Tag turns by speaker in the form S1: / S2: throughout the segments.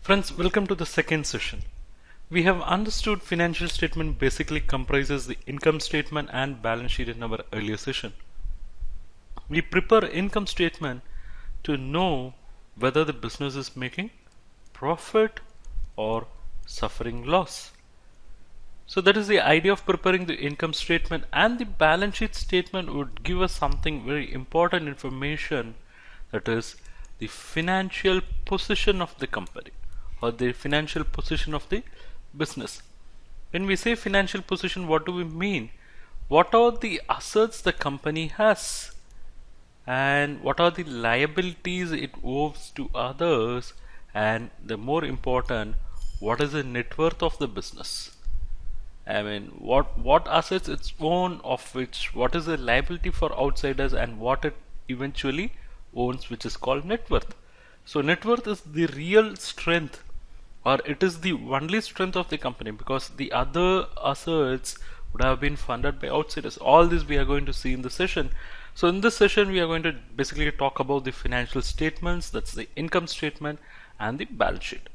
S1: Friends, welcome to the second session. We have understood financial statement basically comprises the income statement and balance sheet in our earlier session. We prepare income statement to know whether the business is making profit or suffering loss. So that is the idea of preparing the income statement, and the balance sheet statement would give us something very important information, that is the financial position of the company or the financial position of the business. When we say financial position, what do we mean? What are the assets the company has, and what are the liabilities it owes to others, and the more important, what is the net worth of the business? I mean, what assets it's own, of which what is the liability for outsiders, and what it eventually owns, which is called net worth. So net worth is the real strength, or it is the only strength of the company, because the other assets would have been funded by outsiders. All this we are going to see in the session. So in this session we are going to basically talk about the financial statements, that's the income statement and the balance sheet.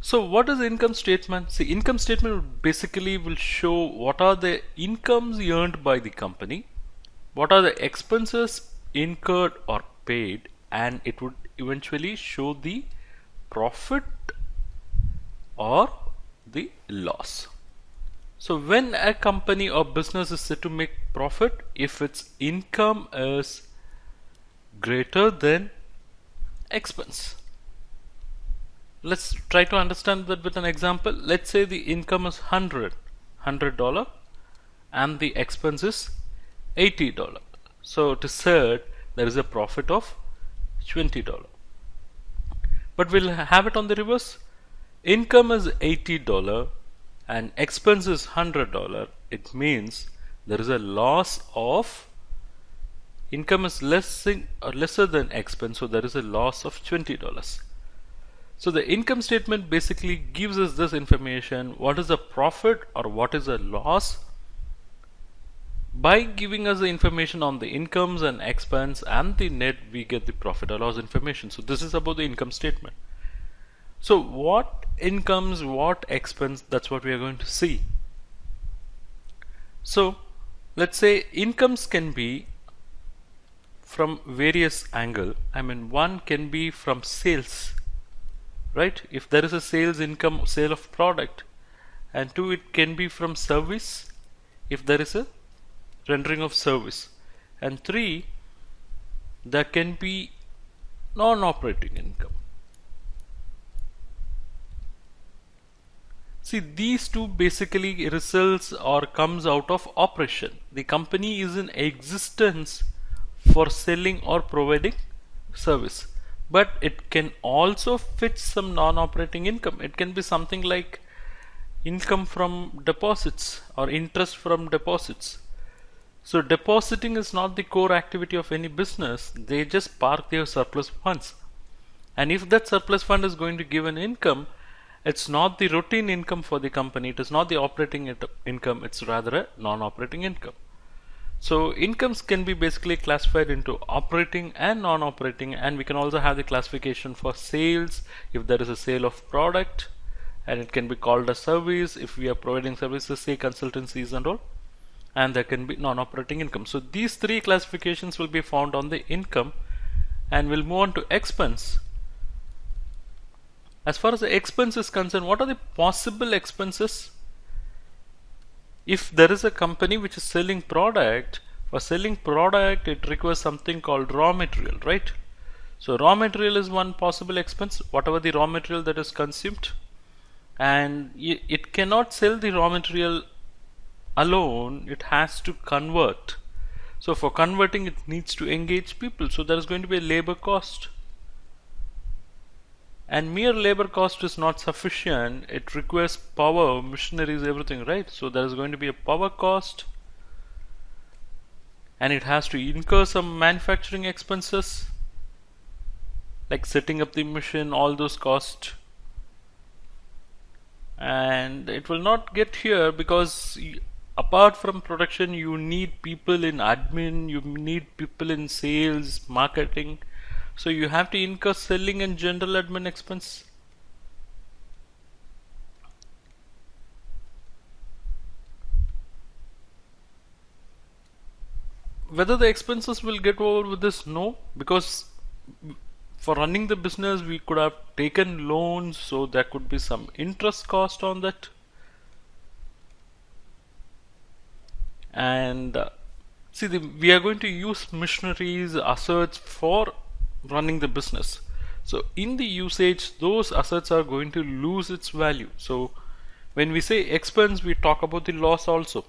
S1: So what is the income statement? See, income statement basically will show what are the incomes earned by the company, what are the expenses incurred or paid, and it would eventually show the profit or the loss. So when a company or business is said to make profit, if its income is greater than expense. Let's try to understand that with an example. Let's say the income is $100 and the expense is $80. So it is said there is a profit of $20. But we'll have it on the reverse. Income is $80 and expense is $100. It means there is a loss of, income is lesser than expense, so there is a loss of $20. So the income statement basically gives us this information: what is the profit or what is the loss. By giving us the information on the incomes and expense and the net, we get the profit or loss information. So this is about the income statement. So what incomes, what expense, that's what we are going to see. So let's say incomes can be from various angle. I mean, one can be from sales, right? If there is a sales income, sale of product. And two, it can be from service, if there is a rendering of service. And three, there can be non-operating income. See, these two basically results or comes out of operation. The company is in existence for selling or providing service, but it can also fetch some non-operating income. It can be something like income from deposits or interest from deposits. So depositing is not the core activity of any business. They just park their surplus funds, and if that surplus fund is going to give an income, it's not the routine income for the company, it is not the operating income, it's rather a non-operating income. So incomes can be basically classified into operating and non-operating, and we can also have the classification for sales if there is a sale of product, and it can be called a service if we are providing services, say consultancies and all, and there can be non-operating income. So these three classifications will be found on the income, and we'll move on to expense. As far as the expense is concerned, what are the possible expenses? If there is a company which is selling product, for selling product it requires something called raw material, right? So raw material is one possible expense, whatever the raw material that is consumed, and it cannot sell the raw material alone, it has to convert. So for converting it needs to engage people, so there is going to be a labor cost. And mere labor cost is not sufficient, it requires power, machineries, everything, right? So there is going to be a power cost, and it has to incur some manufacturing expenses like setting up the machine, all those costs. And it will not get here because apart from production you need people in admin, you need people in sales, marketing. So you have to incur selling and general admin expense. Whether the expenses will get over with this, no, because for running the business we could have taken loans, so there could be some interest cost on that. And see, we are going to use machineries, assets for running the business. So in the usage, those assets are going to lose its value. So when we say expense, we talk about the loss also.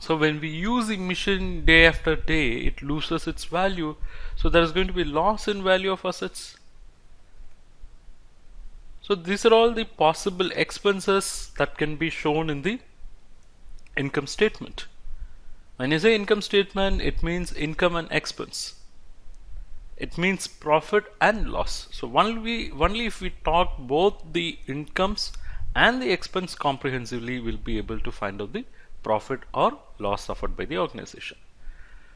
S1: So when we use the machine day after day, it loses its value. So there is going to be loss in value of assets. So these are all the possible expenses that can be shown in the income statement. When you say income statement, it means income and expense. It means profit and loss. So only if we talk both the incomes and the expense comprehensively, we'll be able to find out the profit or loss suffered by the organization.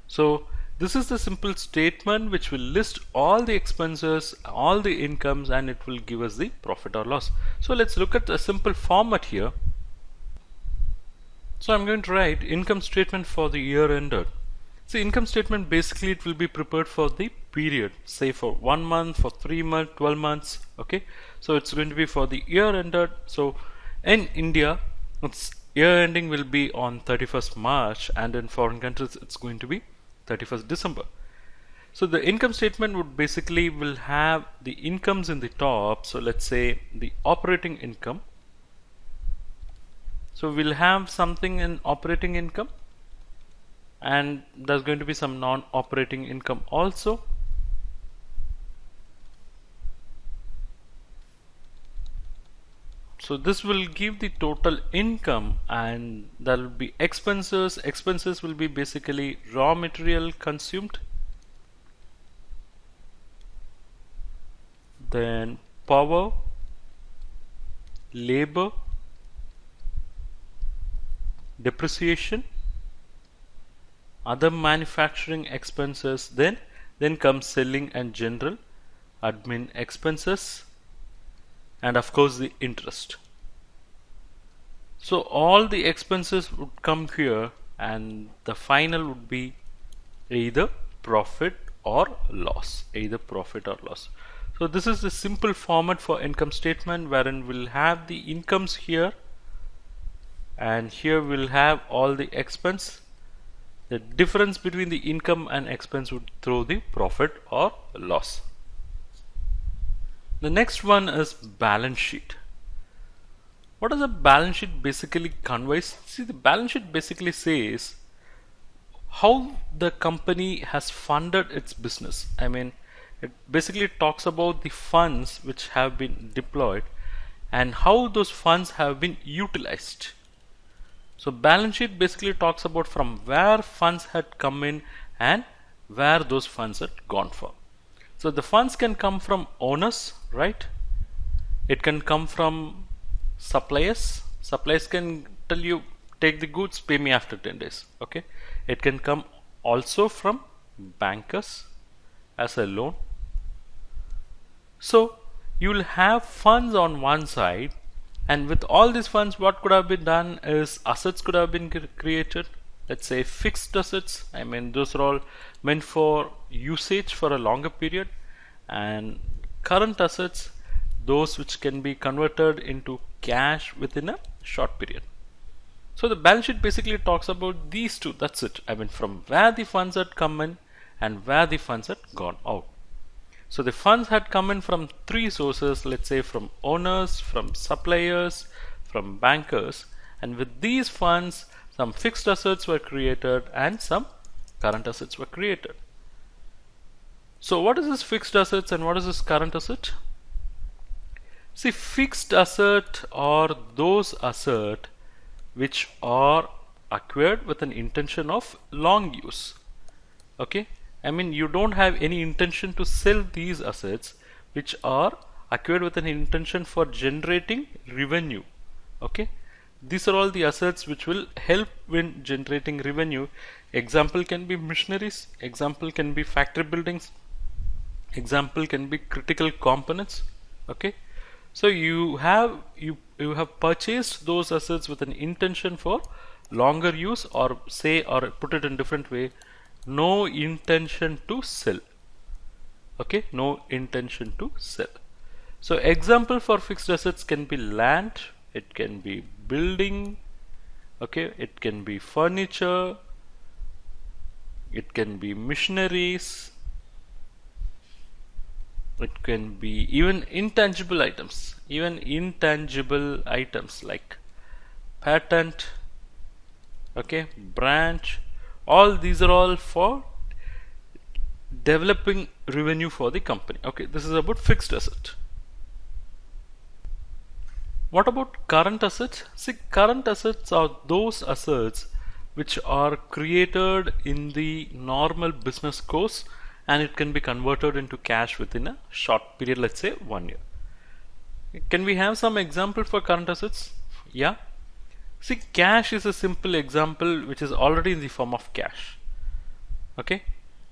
S1: So this is the simple statement which will list all the expenses, all the incomes, and it will give us the profit or loss. So let's look at a simple format here. So I'm going to write income statement for the year ended. So income statement, basically it will be prepared for the period, say for 1 month, for 3 months, 12 months. Okay, so it's going to be for the year ended. So in India, its year ending will be on 31st March, and in foreign countries it's going to be 31st December. So the income statement would basically will have the incomes in the top. So let's say the operating income. So we'll have something in operating income, and there's going to be some non-operating income also. So this will give the total income, and there will be expenses. Expenses will be basically raw material consumed, then power, labor, depreciation, other manufacturing expenses, then comes selling and general admin expenses, and of course the interest. So all the expenses would come here, and the final would be either profit or loss, either profit or loss. So this is the simple format for income statement, wherein we'll have the incomes here, and here we'll have all the expense. The difference between the income and expense would throw the profit or loss. The next one is balance sheet. What does a balance sheet basically conveys? See, the balance sheet basically says how the company has funded its business. I mean, it basically talks about the funds which have been deployed and how those funds have been utilized. So balance sheet basically talks about from where funds had come in and where those funds had gone for. So the funds can come from owners, right? It can come from suppliers. Suppliers can tell you, take the goods, pay me after 10 days. Okay. It can come also from bankers as a loan. So you will have funds on one side, and with all these funds, what could have been done is assets could have been created. Let's say fixed assets. I mean, those are all meant for usage for a longer period, and current assets, those which can be converted into cash within a short period. So the balance sheet basically talks about these two. That's it. I mean, from where the funds had come in and where the funds had gone out. So the funds had come in from three sources, let's say from owners, from suppliers, from bankers, and with these funds some fixed assets were created and some current assets were created. So what is this fixed assets and what is this current asset? See, fixed asset are those assets which are acquired with an intention of long use. Okay, I mean, you don't have any intention to sell these assets, which are acquired with an intention for generating revenue. Okay, these are all the assets which will help in generating revenue. Example can be machineries, example can be factory buildings, Example can be critical components. Okay, so you have purchased those assets with an intention for longer use, or say, or put it in different way, no intention to sell. Okay, no intention to sell. So example for fixed assets can be land, it can be building, okay, it can be furniture, it can be machineries, it can be even intangible items, like patent, okay, branch. All these are all for developing revenue for the company. Okay, this is about fixed asset. What about current assets? See, current assets are those assets which are created in the normal business course, and it can be converted into cash within a short period, let's say 1 year. Can we have some example for current assets? Yeah. See, cash is a simple example which is already in the form of cash. Okay.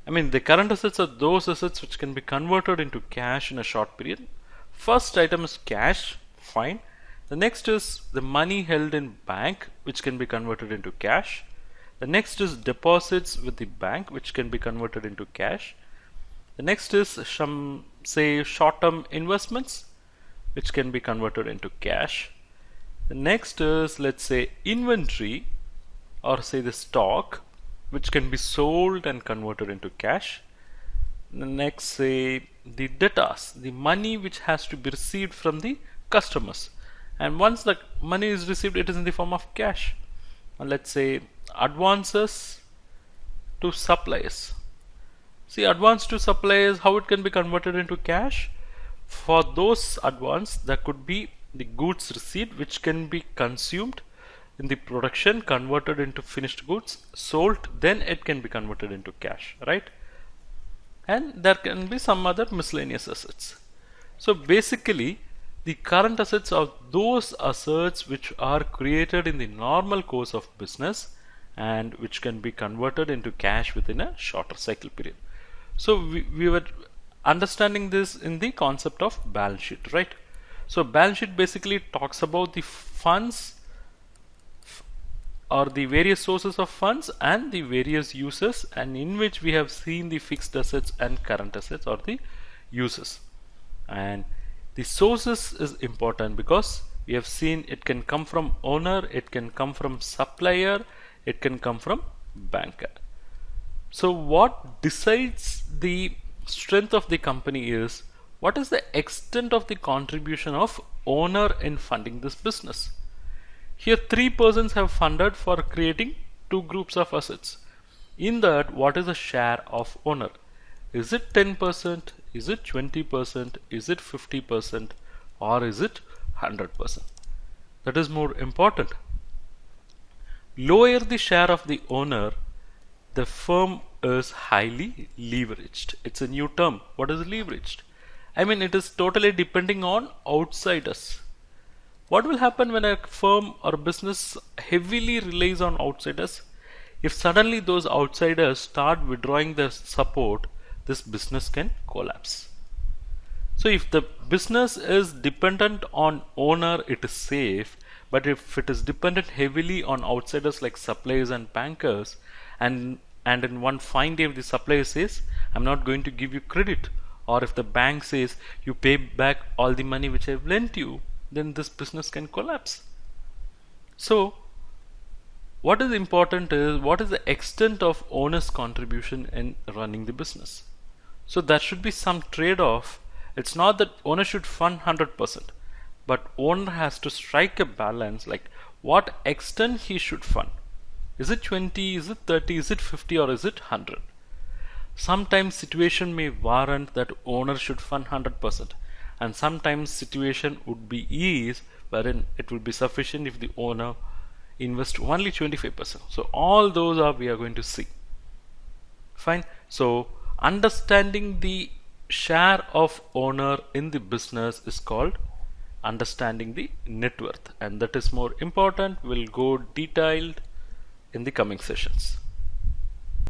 S1: I mean, the current assets are those assets which can be converted into cash in a short period. First item is cash, fine. The next is the money held in bank, which can be converted into cash. The next is deposits with the bank, which can be converted into cash. The next is some, say, short-term investments, which can be converted into cash. The next is, let's say, inventory, or say the stock, which can be sold and converted into cash. The next, say, the debtors, the money which has to be received from the customers. And once the money is received, it is in the form of cash. And let's say advances to suppliers. See, advance to suppliers, how it can be converted into cash? For those advance, there could be the goods received which can be consumed in the production, converted into finished goods, sold, then it can be converted into cash, right? And there can be some other miscellaneous assets. So basically, the current assets are those assets which are created in the normal course of business and which can be converted into cash within a shorter cycle period. So we were understanding this in the concept of balance sheet, right? So balance sheet basically talks about the funds or the various sources of funds and the various uses, and in which we have seen the fixed assets and current assets or the uses. And the sources is important because we have seen it can come from owner, it can come from supplier, it can come from banker. So what decides the strength of the company is what is the extent of the contribution of owner in funding this business. Here 3 persons have funded for creating 2 groups of assets. In that, what is the share of owner? Is it 10%? Is it 20%? Is it 50%? Or is it 100%? That is more important. Lower the share of the owner, the firm is highly leveraged. It's a new term. What is leveraged? I mean, it is totally depending on outsiders. What will happen when a firm or business heavily relies on outsiders? If suddenly those outsiders start withdrawing their support, this business can collapse. So if the business is dependent on owner, it is safe. But if it is dependent heavily on outsiders like suppliers and bankers, and in one fine day if the supplier says, I'm not going to give you credit, or if the bank says, you pay back all the money which I've lent you, then this business can collapse. So what is important is what is the extent of owner's contribution in running the business. So there should be some trade-off. It's not that owner should fund 100%, but owner has to strike a balance, like what extent he should fund. Is it 20, is it 30, is it 50, or is it 100? Sometimes situation may warrant that owner should fund 100%, and sometimes situation would be ease wherein it would be sufficient if the owner invests only 25%. So all those are we are going to see. Fine. So understanding the share of owner in the business is called understanding the net worth, and that is more important. We'll go detailed in the coming sessions.